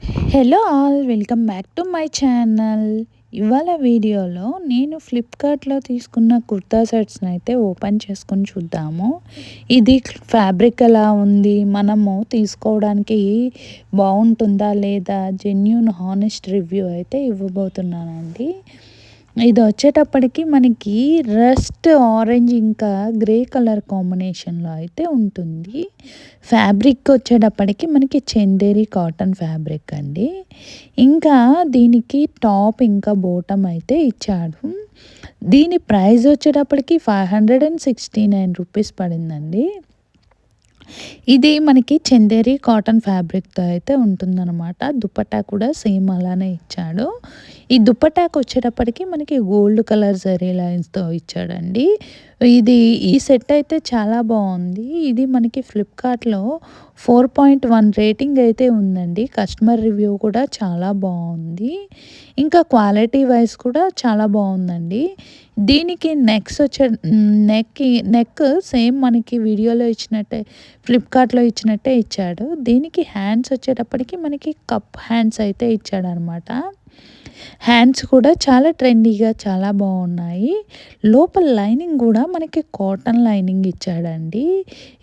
Hello all, welcome back to my channel. ఇవాళ వీడియోలో నేను ఫ్లిప్కార్ట్లో తీసుకున్న కుర్తా సెట్స్ని అయితే ఓపెన్ చేసుకొని చూద్దాము. ఇది ఫ్యాబ్రిక్ ఎలా ఉంది, మనము తీసుకోవడానికి బాగుంటుందా లేదా, జెన్యూన్ హానెస్ట్ రివ్యూ అయితే ఇవ్వబోతున్నానండి. ఇది వచ్చేటప్పటికి మనకి రస్ట్ ఆరెంజ్ ఇంకా గ్రే కలర్ కాంబినేషన్లో అయితే ఉంటుంది. ఫ్యాబ్రిక్ వచ్చేటప్పటికి మనకి చందేరి కాటన్ ఫ్యాబ్రిక్ అండి. ఇంకా దీనికి టాప్ ఇంకా బోటమ్ అయితే ఇచ్చాడు. దీని ప్రైస్ వచ్చేటప్పటికి 569 రూపీస్ పడిందండి. ఇది మనకి చందేరి కాటన్ ఫ్యాబ్రిక్తో అయితే ఉంటుందన్నమాట. దుపట్టా కూడా సేమ్ అలానే ఇచ్చాడు. ఈ దుపట్టాకు వచ్చేటప్పటికి మనకి గోల్డ్ కలర్ జరీ లైన్స్తో ఇచ్చాడండి. ఈ సెట్ అయితే చాలా బాగుంది. ఇది మనకి ఫ్లిప్కార్ట్లో 4.1 రేటింగ్ అయితే ఉందండి. కస్టమర్ రివ్యూ కూడా చాలా బాగుంది. ఇంకా క్వాలిటీ వైజ్ కూడా చాలా బాగుందండి. దీనికి నెక్ సేమ్ మనకి వీడియోలో ఇచ్చినట్టే, ఫ్లిప్కార్ట్లో ఇచ్చినట్టే ఇచ్చాడు. దీనికి హ్యాండ్స్ వచ్చేటప్పటికి మనకి కప్ హ్యాండ్స్ అయితే ఇచ్చాడనమాట. హ్యాండ్స్ కూడా చాలా ట్రెండీగా చాలా బాగున్నాయి. లోపల లైనింగ్ కూడా మనకి కాటన్ లైనింగ్ ఇచ్చాడండి.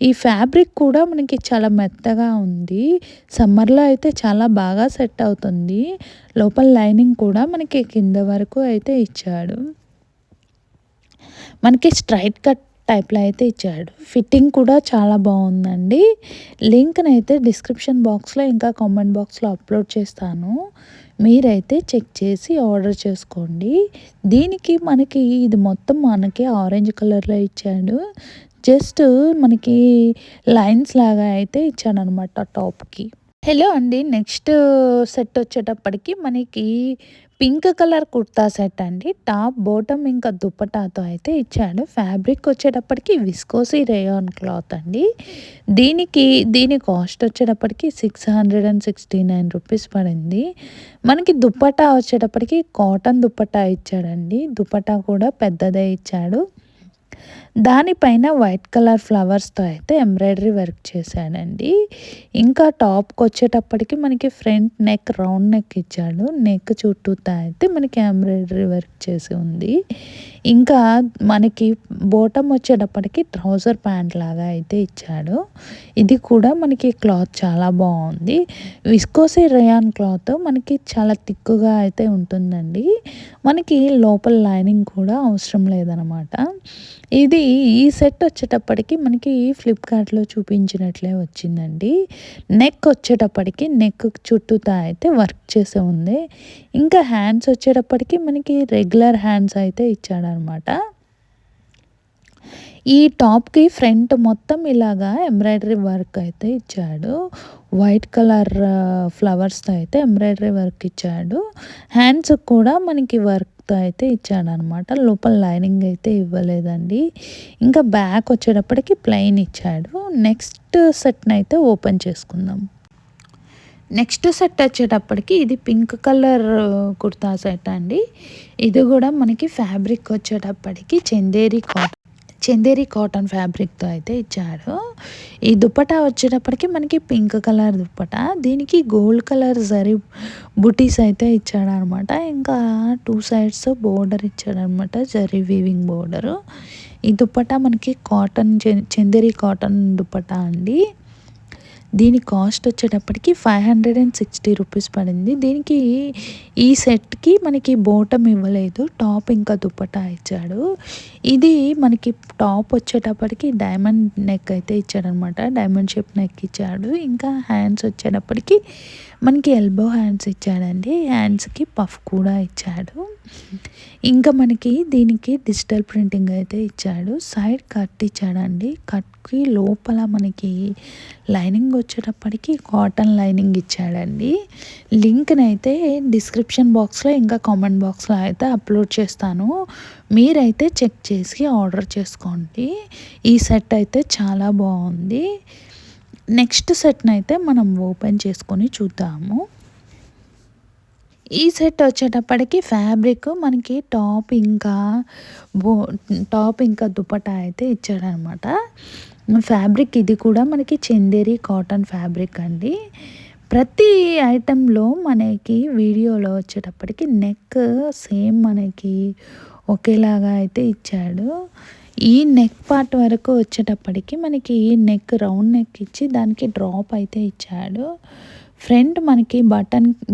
ఈ ఫ్యాబ్రిక్ కూడా మనకి చాలా మెత్తగా ఉంది. సమ్మర్లో అయితే చాలా బాగా సెట్ అవుతుంది. లోపల లైనింగ్ కూడా మనకి కింద వరకు అయితే ఇచ్చాడు. మనకి స్ట్రైట్ కట్ టైప్లో అయితే ఇచ్చాడు. ఫిట్టింగ్ కూడా చాలా బాగుందండి. లింక్ని అయితే డిస్క్రిప్షన్ బాక్స్లో ఇంకా కామెంట్ బాక్స్లో అప్లోడ్ చేస్తాను. మీరైతే చెక్ చేసి ఆర్డర్ చేసుకోండి. దీనికి మనకి ఇది మొత్తం మనకి ఆరెంజ్ కలర్లో ఇచ్చాడు. జస్ట్ మనకి లైన్స్ లాగా అయితే ఇచ్చాడనమాట టాప్కి. హలో అండి, నెక్స్ట్ సెట్ వచ్చేటప్పటికి మనకి పింక్ కలర్ కుర్తా సెట్ అండి. టాప్ బోటమ్ ఇంకా దుపటాతో అయితే ఇచ్చాడు. ఫ్యాబ్రిక్ వచ్చేటప్పటికి విస్కోసి రేయాన్ క్లాత్ అండి. దీని కాస్ట్ వచ్చేటప్పటికి 669 రూపీస్ పడింది. మనకి దుపటా వచ్చేటప్పటికి కాటన్ దుపటా ఇచ్చాడండి. దుపటా కూడా పెద్దదే ఇచ్చాడు. దానిపైన వైట్ కలర్ ఫ్లవర్స్తో అయితే ఎంబ్రాయిడరీ వర్క్ చేశాడండి. ఇంకా టాప్కి వచ్చేటప్పటికి మనకి ఫ్రంట్ నెక్ రౌండ్ నెక్ ఇచ్చాడు. నెక్ చుట్టూతా అయితే మనకి ఎంబ్రాయిడరీ వర్క్ చేసి ఉంది. ఇంకా మనకి బోటమ్ వచ్చేటప్పటికి ట్రౌజర్ ప్యాంట్ లాగా అయితే ఇచ్చాడు. ఇది కూడా మనకి క్లాత్ చాలా బాగుంది. విస్కోసి రేయాన్ క్లాత్ మనకి చాలా థిక్గా అయితే ఉంటుందండి. మనకి లోపల లైనింగ్ కూడా అవసరం లేదనమాట. ఈ సెట్ వచ్చేటప్పటికి మనకి ఫ్లిప్కార్ట్లో చూపించినట్లే వచ్చిందండి. నెక్ వచ్చేటప్పటికి నెక్ చుట్టూతా అయితే వర్క్ చేసి ఉంది. ఇంకా హ్యాండ్స్ వచ్చేటప్పటికి మనకి రెగ్యులర్ హ్యాండ్స్ అయితే ఇచ్చాడనమాట. ఈ టాప్కి ఫ్రంట్ మొత్తం ఇలాగా ఎంబ్రాయిడరీ వర్క్ అయితే ఇచ్చాడు. వైట్ కలర్ ఫ్లవర్స్తో అయితే ఎంబ్రాయిడరీ వర్క్ ఇచ్చాడు. హ్యాండ్స్ కూడా మనకి వర్క్తో అయితే ఇచ్చాడనమాట. లోపల లైనింగ్ అయితే ఇవ్వలేదండి. ఇంకా బ్యాక్ వచ్చేటప్పటికి ప్లెయిన్ ఇచ్చాడు. నెక్స్ట్ సెట్ని అయితే ఓపెన్ చేసుకుందాం. నెక్స్ట్ సెట్ వచ్చేటప్పటికి ఇది పింక్ కలర్ కుర్తా సెట్ అండి. ఇది కూడా మనకి ఫ్యాబ్రిక్ వచ్చేటప్పటికి చందేరి కాటన్ ఫ్యాబ్రిక్తో అయితే ఇచ్చాడు. ఈ దుపట్టా వచ్చేటప్పటికి మనకి పింక్ కలర్ దుపట్టా. దీనికి గోల్డ్ కలర్ జరీ బుటీస్ అయితే ఇచ్చాడనమాట. ఇంకా 2 సైడ్స్ బోర్డర్ ఇచ్చాడనమాట, జరీ వీవింగ్ బోర్డరు. ఈ దుపట్టా మనకి చందేరి కాటన్ దుపట్టా అండి. దీని కాస్ట్ వచ్చేటప్పటికి 560 రూపీస్ పడింది. దీనికి ఈ సెట్కి మనకి బోటం ఇవ్వలేదు, టాప్ ఇంకా దుపట్టా ఇచ్చాడు. ఇది మనకి టాప్ వచ్చేటప్పటికి డైమండ్ నెక్ అయితే ఇచ్చాడనమాట. డైమండ్ షేప్ నెక్ ఇచ్చాడు. ఇంకా హ్యాండ్స్ వచ్చేటప్పటికి మనకి ఎల్బో హ్యాండ్స్ ఇచ్చాడండి. హ్యాండ్స్కి పఫ్ కూడా ఇచ్చాడు. ఇంకా మనకి దీనికి డిజిటల్ ప్రింటింగ్ అయితే ఇచ్చాడు. సైడ్ కట్ ఇచ్చాడండి. కట్కి లోపల మనకి లైనింగ్ వచ్చేటప్పటికి కాటన్ లైనింగ్ ఇచ్చాడండి. లింక్ని అయితే డిస్క్రిప్షన్ బాక్స్లో ఇంకా కామెంట్ బాక్స్లో అయితే అప్లోడ్ చేస్తాను. మీరైతే చెక్ చేసి ఆర్డర్ చేసుకోండి. ఈ సెట్ అయితే చాలా బాగుంది. నెక్స్ట్ సెట్ని అయితే మనం ఓపెన్ చేసుకొని చూద్దాము. ఈ సెట్ వచ్చేటప్పటికి ఫ్యాబ్రిక్ మనకి టాప్ ఇంకా దుపట్టా అయితే ఇచ్చాడనమాట. ఫ్యాబ్రిక్ ఇది కూడా మనకి చందేరి కాటన్ ఫ్యాబ్రిక్ అండి. ప్రతి ఐటెంలో మనకి వీడియోలో వచ్చేటప్పటికి నెక్ సేమ్ మనకి ఒకేలాగా అయితే ఇచ్చాడు. ఈ నెక్ పార్ట్ వరకు వచ్చేటప్పటికి మనకి నెక్ రౌండ్ నెక్ ఇచ్చి దానికి డ్రాప్ అయితే ఇచ్చాడు. ఫ్రంట్ మనకి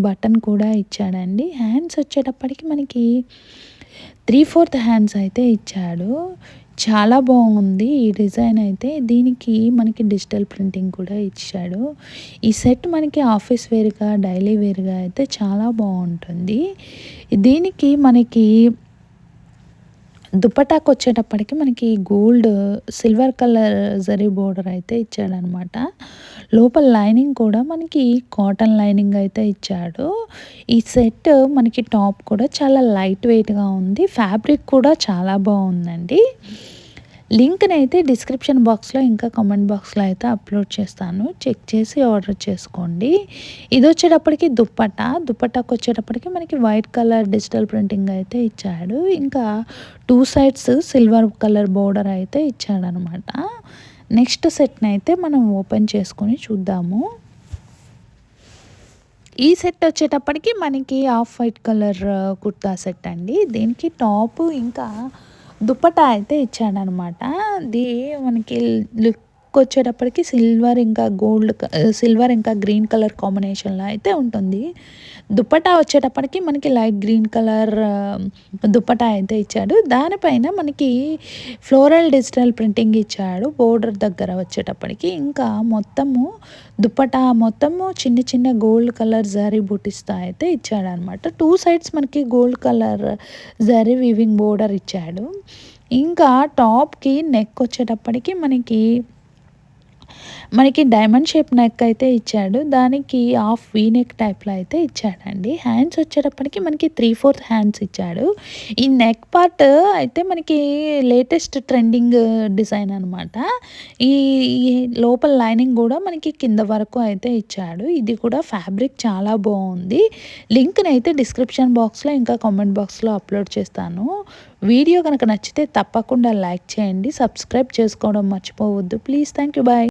బటన్ కూడా ఇచ్చాడండి. హ్యాండ్స్ వచ్చేటప్పటికి మనకి 3/4 హ్యాండ్స్ అయితే ఇచ్చాడు. చాలా బాగుంది ఈ డిజైన్ అయితే. దీనికి మనకి డిజిటల్ ప్రింటింగ్ కూడా ఇచ్చాడు. ఈ సెట్ మనకి ఆఫీస్ వేర్గా డైలీ వేర్గా అయితే చాలా బాగుంటుంది. దీనికి మనకి దుపట్టాకు వచ్చేటప్పటికి మనకి gold silver colour zari border అయితే ఇచ్చాడనమాట. లోపల లైనింగ్ కూడా మనకి కాటన్ లైనింగ్ అయితే ఇచ్చాడు. ఈ సెట్ మనకి టాప్ కూడా చాలా లైట్ వెయిట్గా ఉంది. ఫ్యాబ్రిక్ కూడా చాలా బాగుందండి. లింక్ని అయితే డిస్క్రిప్షన్ బాక్స్లో ఇంకా కామెంట్ బాక్స్లో అయితే అప్లోడ్ చేస్తాను. చెక్ చేసి ఆర్డర్ చేసుకోండి. ఇది వచ్చేటప్పటికి దుపట్టాకు వచ్చేటప్పటికి మనకి వైట్ కలర్ డిజిటల్ ప్రింటింగ్ అయితే ఇచ్చాడు. ఇంకా 2 సైడ్స్ సిల్వర్ కలర్ బోర్డర్ అయితే ఇచ్చాడనమాట. నెక్స్ట్ సెట్ని అయితే మనం ఓపెన్ చేసుకొని చూద్దాము. ఈ సెట్ వచ్చేటప్పటికి మనకి off white colour kurta set అండి. దీనికి టాప్ ఇంకా దుపట్టా అయితే ఇచ్చాడనమాట. అది మనకి లుక్ వచ్చేటప్పటికి సిల్వర్ ఇంకా గ్రీన్ కలర్ కాంబినేషన్లో అయితే ఉంటుంది. దుపట్టా వచ్చేటప్పటికి మనకి లైట్ గ్రీన్ కలర్ దుపట్టా అయితే ఇచ్చాడు. దానిపైన మనకి ఫ్లోరల్ డిజిటల్ ప్రింటింగ్ ఇచ్చాడు బోర్డర్ దగ్గర వచ్చేటప్పటికి. ఇంకా దుపట్టా మొత్తము చిన్న చిన్న గోల్డ్ కలర్ జరీ బుటిస్తో అయితే ఇచ్చాడనమాట. 2 సైడ్స్ మనకి gold colour zari weaving border ఇచ్చాడు. ఇంకా టాప్కి నెక్ వచ్చేటప్పటికి మనకి డైమండ్ షేప్ నెక్ అయితే ఇచ్చాడు. దానికి హాఫ్ వీ నెక్ టైప్లో అయితే ఇచ్చాడండి. హ్యాండ్స్ వచ్చేటప్పటికి మనకి 3/4 హ్యాండ్స్ ఇచ్చాడు. ఈ నెక్ పార్ట్ అయితే మనకి లేటెస్ట్ ట్రెండింగ్ డిజైన్ అనమాట. ఈ లోపల లైనింగ్ కూడా మనకి కింద వరకు అయితే ఇచ్చాడు. ఇది కూడా ఫ్యాబ్రిక్ చాలా బాగుంది. లింక్ని అయితే డిస్క్రిప్షన్ బాక్స్లో ఇంకా కామెంట్ బాక్స్లో అప్లోడ్ చేస్తాను. వీడియో కనుక నచ్చితే తప్పకుండా లైక్ చేయండి. సబ్స్క్రైబ్ చేసుకోవడం మర్చిపోవద్దు ప్లీజ్. Thank you. బాయ్.